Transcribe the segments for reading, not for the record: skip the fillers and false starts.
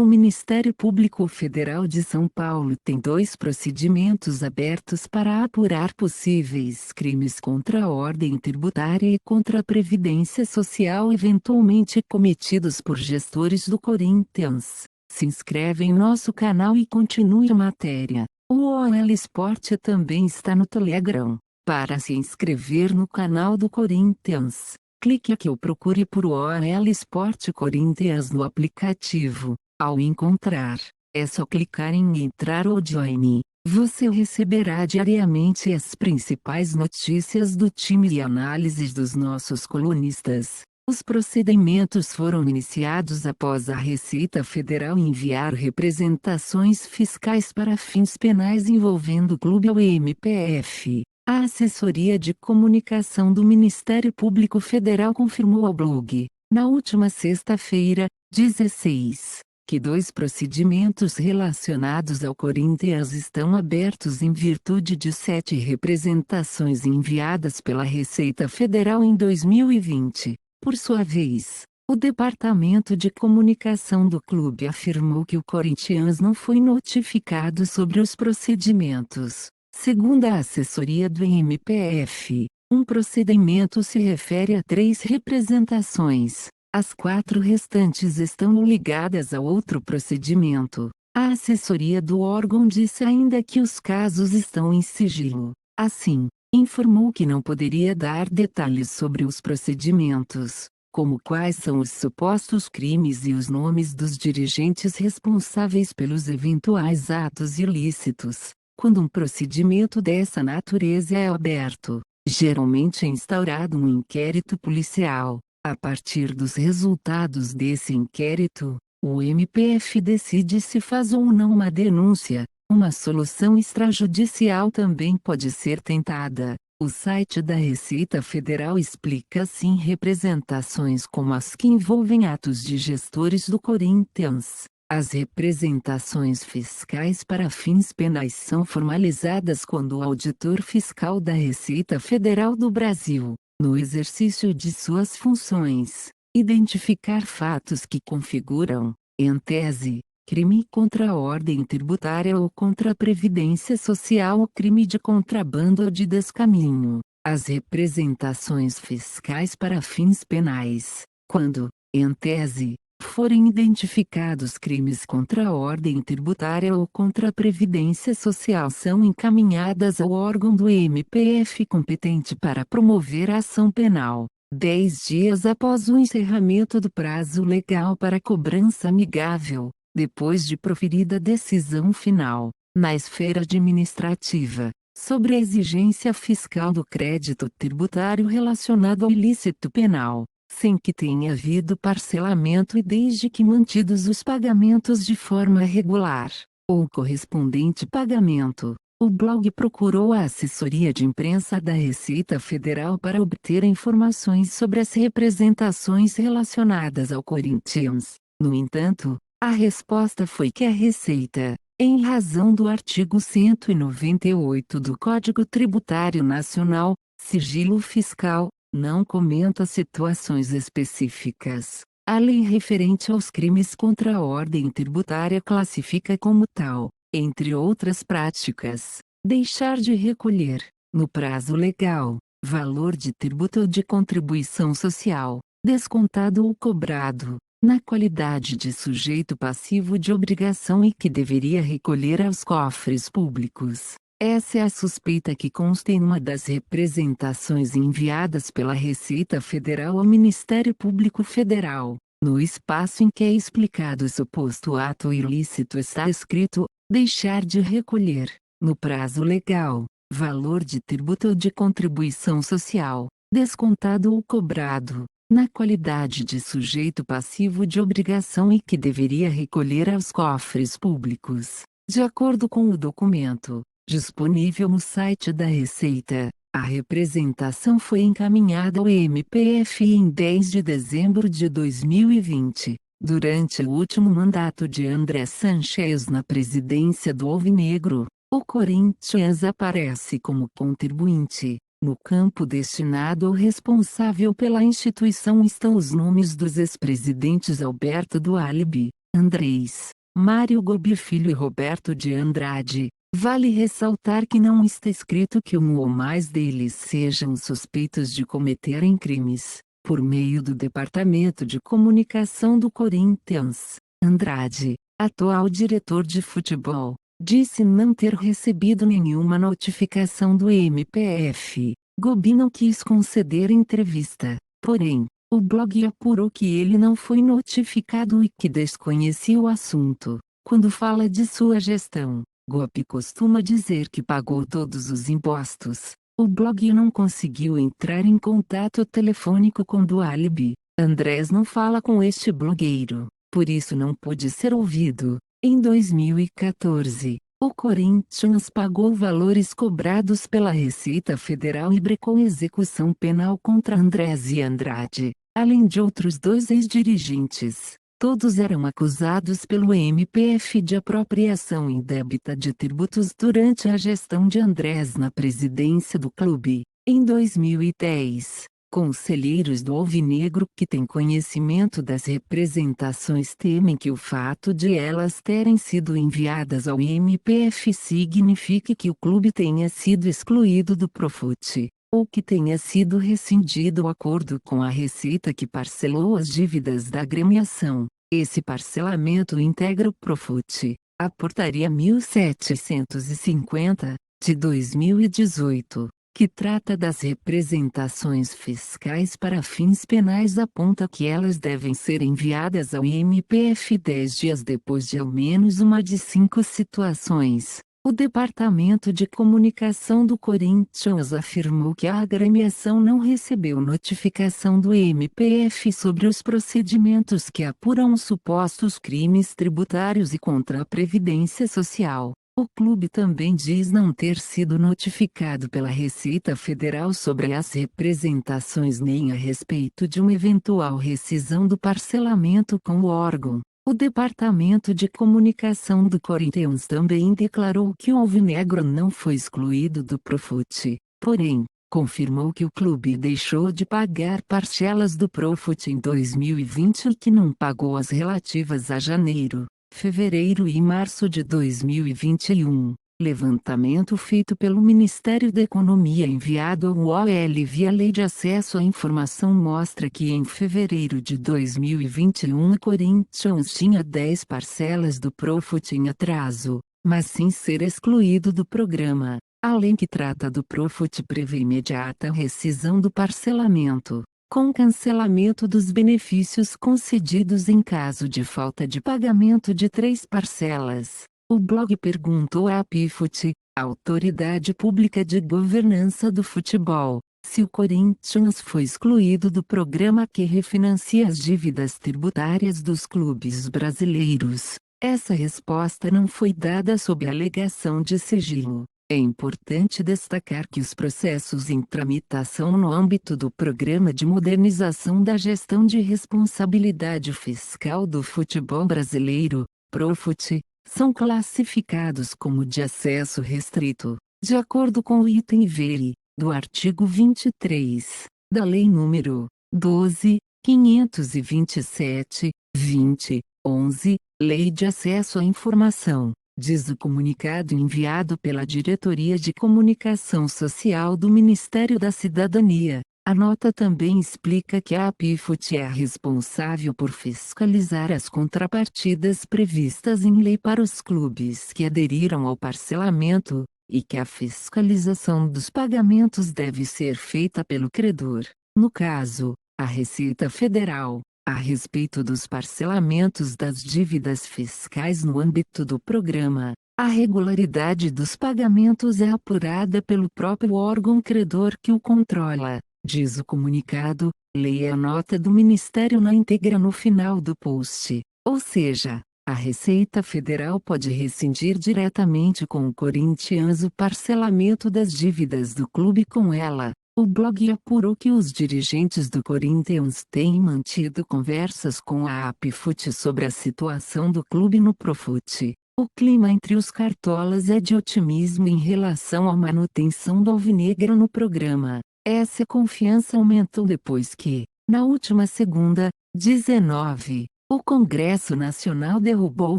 O Ministério Público Federal de São Paulo tem 2 procedimentos abertos para apurar possíveis crimes contra a ordem tributária e contra a Previdência Social eventualmente cometidos por gestores do Corinthians. Se inscreve em nosso canal e continue a matéria. O OL Sport também está no Telegram. Para se inscrever no canal do Corinthians, clique aqui ou procure por OL Sport Corinthians no aplicativo. Ao encontrar, é só clicar em entrar ou join. Você receberá diariamente as principais notícias do time e análises dos nossos colunistas. Os procedimentos foram iniciados após a Receita Federal enviar representações fiscais para fins penais envolvendo o clube ao MPF. A assessoria de comunicação do Ministério Público Federal confirmou ao blog, na última sexta-feira, 16, que 2 procedimentos relacionados ao Corinthians estão abertos em virtude de 7 representações enviadas pela Receita Federal em 2020. Por sua vez, o Departamento de Comunicação do clube afirmou que o Corinthians não foi notificado sobre os procedimentos. Segundo a assessoria do MPF, um procedimento se refere a 3 representações. As 4 restantes estão ligadas a outro procedimento. A assessoria do órgão disse ainda que os casos estão em sigilo. Assim, informou que não poderia dar detalhes sobre os procedimentos, como quais são os supostos crimes e os nomes dos dirigentes responsáveis pelos eventuais atos ilícitos. Quando um procedimento dessa natureza é aberto, geralmente é instaurado um inquérito policial. A partir dos resultados desse inquérito, o MPF decide se faz ou não uma denúncia. Uma solução extrajudicial também pode ser tentada. O site da Receita Federal explica assim representações como as que envolvem atos de gestores do Corinthians. As representações fiscais para fins penais são formalizadas quando o auditor fiscal da Receita Federal do Brasil, no exercício de suas funções, identificar fatos que configuram, em tese, crime contra a ordem tributária ou contra a Previdência Social ou crime de contrabando ou de descaminho. As representações fiscais para fins penais, quando, em tese, forem identificados crimes contra a ordem tributária ou contra a Previdência Social, são encaminhadas ao órgão do MPF competente para promover a ação penal. 10 dias após o encerramento do prazo legal para cobrança amigável, depois de proferida a decisão final, na esfera administrativa, sobre a exigência fiscal do crédito tributário relacionado ao ilícito penal, sem que tenha havido parcelamento e desde que mantidos os pagamentos de forma regular, ou correspondente pagamento. O blog procurou a assessoria de imprensa da Receita Federal para obter informações sobre as representações relacionadas ao Corinthians. No entanto, a resposta foi que a Receita, em razão do artigo 198 do Código Tributário Nacional, sigilo fiscal, não comenta situações específicas. A lei referente aos crimes contra a ordem tributária classifica como tal, entre outras práticas, deixar de recolher, no prazo legal, valor de tributo ou de contribuição social, descontado ou cobrado, na qualidade de sujeito passivo de obrigação e que deveria recolher aos cofres públicos. Essa é a suspeita que consta em uma das representações enviadas pela Receita Federal ao Ministério Público Federal. No espaço em que é explicado o suposto ato ilícito está escrito: deixar de recolher, no prazo legal, valor de tributo ou de contribuição social, descontado ou cobrado, na qualidade de sujeito passivo de obrigação e que deveria recolher aos cofres públicos. De acordo com o documento, disponível no site da Receita, a representação foi encaminhada ao MPF em 10 de dezembro de 2020, durante o último mandato de André Sanches na presidência do Alvinegro. O Corinthians aparece como contribuinte. No campo destinado ao responsável pela instituição estão os nomes dos ex-presidentes Alberto Dualib, Andrés, Mário Gobi Filho e Roberto de Andrade. Vale ressaltar que não está escrito que um ou mais deles sejam suspeitos de cometerem crimes. Por meio do Departamento de Comunicação do Corinthians, Andrade, atual diretor de futebol, disse não ter recebido nenhuma notificação do MPF. Gobi não quis conceder entrevista, porém, o blog apurou que ele não foi notificado e que desconhecia o assunto. Quando fala de sua gestão, Gobi costuma dizer que pagou todos os impostos. O blog não conseguiu entrar em contato telefônico com Dualib. Andrés não fala com este blogueiro, por isso não pôde ser ouvido. Em 2014, o Corinthians pagou valores cobrados pela Receita Federal e brecou execução penal contra Andrés e Andrade, além de outros 2 ex-dirigentes. Todos eram acusados pelo MPF de apropriação indébita de tributos durante a gestão de Andrés na presidência do clube. Em 2010, conselheiros do Alvinegro que têm conhecimento das representações temem que o fato de elas terem sido enviadas ao MPF signifique que o clube tenha sido excluído do Profut, ou que tenha sido rescindido o acordo com a Receita que parcelou as dívidas da agremiação. Esse parcelamento integra o Profut, a Portaria 1750, de 2018, que trata das representações fiscais para fins penais, aponta que elas devem ser enviadas ao MPF 10 dias depois de ao menos uma de 5 situações. O Departamento de Comunicação do Corinthians afirmou que a agremiação não recebeu notificação do MPF sobre os procedimentos que apuram os supostos crimes tributários e contra a Previdência Social. O clube também diz não ter sido notificado pela Receita Federal sobre as representações nem a respeito de uma eventual rescisão do parcelamento com o órgão. O Departamento de Comunicação do Corinthians também declarou que o Alvinegro não foi excluído do Profut, porém, confirmou que o clube deixou de pagar parcelas do Profut em 2020 e que não pagou as relativas a janeiro, fevereiro e março de 2021. Levantamento feito pelo Ministério da Economia enviado ao OL via Lei de Acesso à Informação mostra que em fevereiro de 2021 o Corinthians tinha 10 parcelas do Profut em atraso, mas sem ser excluído do programa. A lei que trata do Profut prevê imediata rescisão do parcelamento, com cancelamento dos benefícios concedidos em caso de falta de pagamento de 3 parcelas. O blog perguntou à APFUT, Autoridade Pública de Governança do Futebol, se o Corinthians foi excluído do programa que refinancia as dívidas tributárias dos clubes brasileiros. Essa resposta não foi dada sob alegação de sigilo. É importante destacar que os processos em tramitação no âmbito do Programa de Modernização da Gestão de Responsabilidade Fiscal do Futebol Brasileiro, Profut, são classificados como de acesso restrito, de acordo com o item V do artigo 23 da Lei nº 12.527/2011, Lei de Acesso à Informação, diz o comunicado enviado pela Diretoria de Comunicação Social do Ministério da Cidadania. A nota também explica que a APFUT é a responsável por fiscalizar as contrapartidas previstas em lei para os clubes que aderiram ao parcelamento, e que a fiscalização dos pagamentos deve ser feita pelo credor, no caso, a Receita Federal, a respeito dos parcelamentos das dívidas fiscais no âmbito do programa. A regularidade dos pagamentos é apurada pelo próprio órgão credor que o controla. Diz o comunicado, leia a nota do Ministério na íntegra no final do post. Ou seja, a Receita Federal pode rescindir diretamente com o Corinthians o parcelamento das dívidas do clube com ela. O blog apurou que os dirigentes do Corinthians têm mantido conversas com a APFUT sobre a situação do clube no Profut. O clima entre os cartolas é de otimismo em relação à manutenção do Alvinegro no programa. Essa confiança aumentou depois que, na última segunda, 19 O Congresso Nacional derrubou o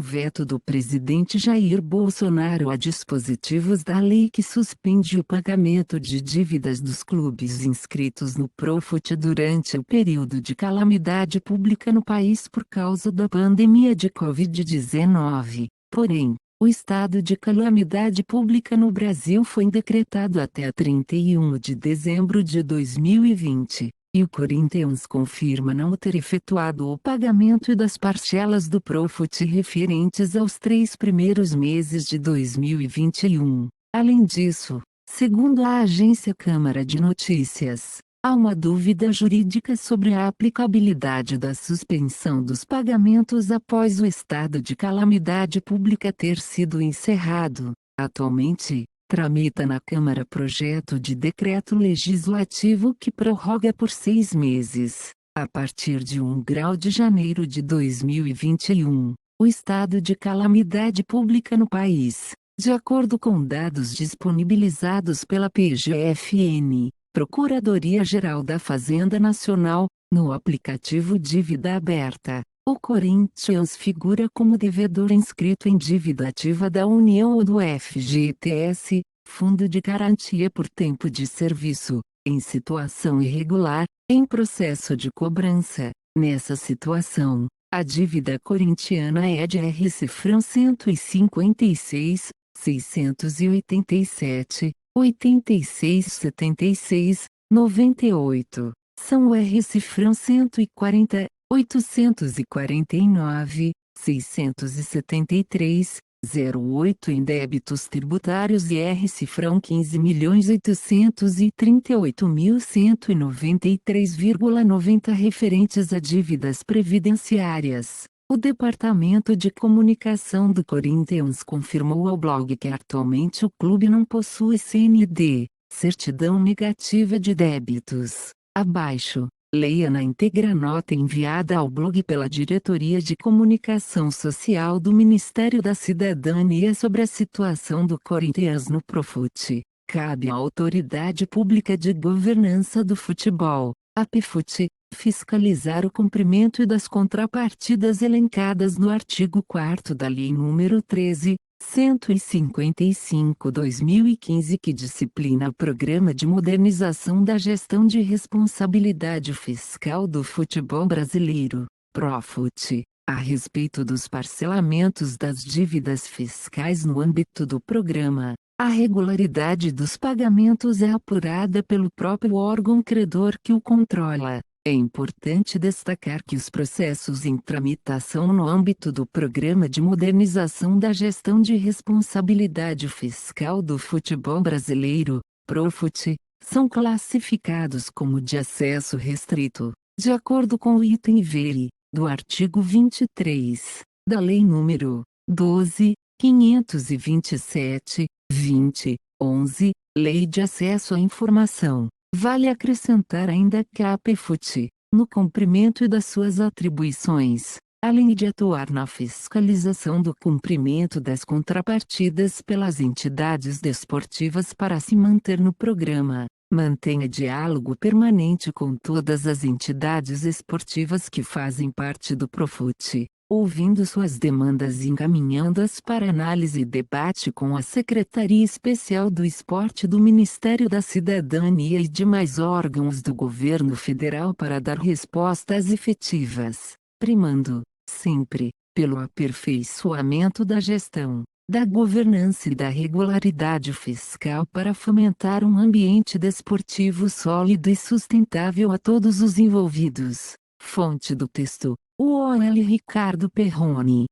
veto do presidente Jair Bolsonaro a dispositivos da lei que suspende o pagamento de dívidas dos clubes inscritos no Profut durante o período de calamidade pública no país por causa da pandemia de Covid-19. Porém, o estado de calamidade pública no Brasil foi decretado até 31 de dezembro de 2020. E o Corinthians confirma não ter efetuado o pagamento das parcelas do Profut referentes aos 3 primeiros meses de 2021. Além disso, segundo a agência Câmara de Notícias, há uma dúvida jurídica sobre a aplicabilidade da suspensão dos pagamentos após o estado de calamidade pública ter sido encerrado. Atualmente, tramita na Câmara projeto de decreto legislativo que prorroga por 6 meses, a partir de 1 grau de janeiro de 2021, o estado de calamidade pública no país. De acordo com dados disponibilizados pela PGFN, Procuradoria-Geral da Fazenda Nacional, no aplicativo Dívida Aberta, o Corinthians figura como devedor inscrito em dívida ativa da União ou do FGTS, Fundo de Garantia por Tempo de Serviço, em situação irregular, em processo de cobrança. Nessa situação, a dívida corintiana é de R$156, 687, 8676, 98. São o R$140, 849, 673, 08 em débitos tributários e R-cifrão 15.838.193,90 referentes a dívidas previdenciárias. O Departamento de Comunicação do Corinthians confirmou ao blog que atualmente o clube não possui CND, certidão negativa de débitos. Abaixo, leia na íntegra nota enviada ao blog pela Diretoria de Comunicação Social do Ministério da Cidadania sobre a situação do Corinthians no Profut. Cabe à Autoridade Pública de Governança do Futebol, APFUT, fiscalizar o cumprimento das contrapartidas elencadas no artigo 4º da Lei nº 13.155/2015 que disciplina o Programa de Modernização da Gestão de Responsabilidade Fiscal do Futebol Brasileiro, Profut, a respeito dos parcelamentos das dívidas fiscais no âmbito do programa. A regularidade dos pagamentos é apurada pelo próprio órgão credor que o controla. É importante destacar que os processos em tramitação no âmbito do Programa de Modernização da Gestão de Responsabilidade Fiscal do Futebol Brasileiro, Profut, são classificados como de acesso restrito, de acordo com o item vere, do artigo 23, da Lei nº 12.527, 2011, Lei de Acesso à Informação. Vale acrescentar ainda que a APFUT, no cumprimento das suas atribuições, além de atuar na fiscalização do cumprimento das contrapartidas pelas entidades desportivas para se manter no programa, mantenha diálogo permanente com todas as entidades esportivas que fazem parte do Profut, ouvindo suas demandas e encaminhando-as para análise e debate com a Secretaria Especial do Esporte do Ministério da Cidadania e demais órgãos do governo federal para dar respostas efetivas, primando, sempre, pelo aperfeiçoamento da gestão, da governança e da regularidade fiscal para fomentar um ambiente desportivo sólido e sustentável a todos os envolvidos. Fonte do texto: UOL Ricardo Perrone.